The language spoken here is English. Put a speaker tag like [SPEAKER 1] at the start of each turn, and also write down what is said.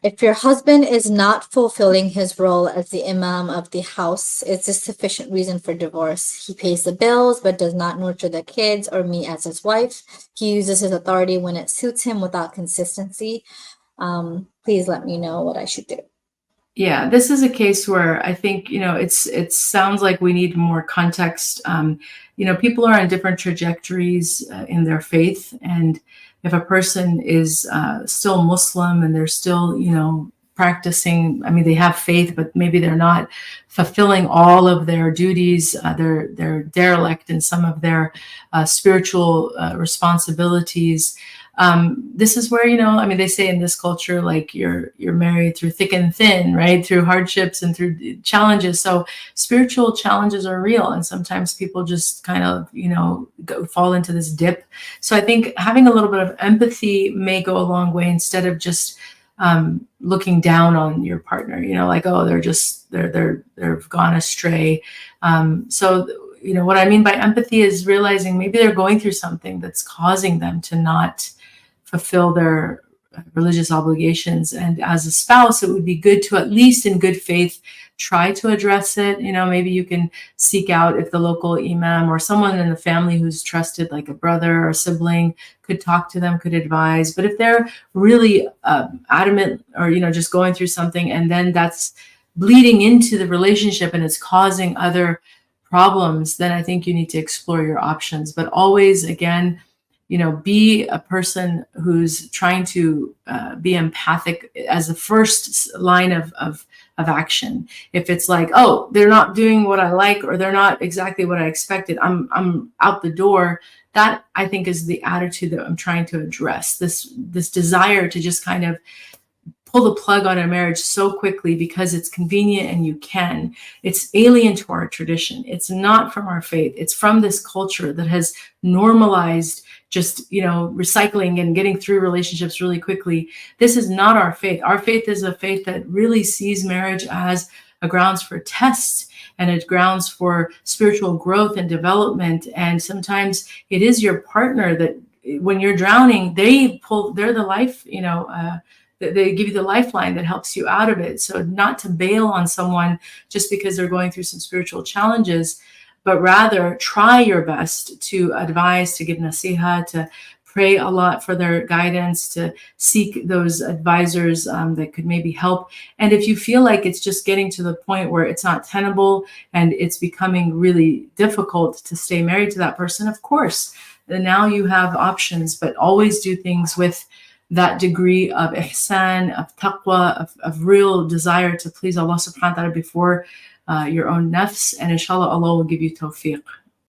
[SPEAKER 1] If your husband is not fulfilling his role as the imam of the house, it's a sufficient reason for divorce. He pays the bills but does not nurture the kids or me as his wife. He uses his authority when it suits him without consistency. Please let me know what I should do.
[SPEAKER 2] Yeah, this is a case where I think, it sounds like we need more context. People are on different trajectories in their faith. And if a person is still Muslim and they're still, practicing, I mean, they have faith, but maybe they're not fulfilling all of their duties. They're derelict in some of their spiritual responsibilities. This is where, they say in this culture, like you're married through thick and thin, right? Through hardships and through challenges. So spiritual challenges are real. And sometimes people just kind of, fall into this dip. So I think having a little bit of empathy may go a long way instead of just looking down on your partner, like, oh, they've gone astray. So what I mean by empathy is realizing maybe they're going through something that's causing them to not fulfill their religious obligations. And as a spouse, it would be good to, at least in good faith, try to address it. Maybe you can seek out if the local imam or someone in the family who's trusted, like a brother or sibling, could talk to them, could advise. But if they're really adamant or, just going through something and then that's bleeding into the relationship and it's causing other problems, then I think you need to explore your options. But always, again, be a person who's trying to be empathic as the first line of action. If it's like, oh, they're not doing what I like, or they're not exactly what I expected, I'm out the door. That, I think, is the attitude that I'm trying to address. This desire to just kind of pull the plug on a marriage so quickly because it's convenient and you can. It's alien to our tradition. It's not from our faith. It's from this culture that has normalized just, recycling and getting through relationships really quickly. This is not our faith. Our faith is a faith that really sees marriage as a grounds for test and a grounds for spiritual growth and development. And sometimes it is your partner that when you're drowning, they're the life, they give you the lifeline that helps you out of it. So not to bail on someone just because they're going through some spiritual challenges, but rather try your best to advise, to give nasiha, to pray a lot for their guidance, to seek those advisors that could maybe help. And if you feel like it's just getting to the point where it's not tenable and it's becoming really difficult to stay married to that person, of course, then now you have options, but always do things with that degree of ihsan, of taqwa, of real desire to please Allah subhanahu wa ta'ala before your own nafs. And inshallah, Allah will give you tawfiq.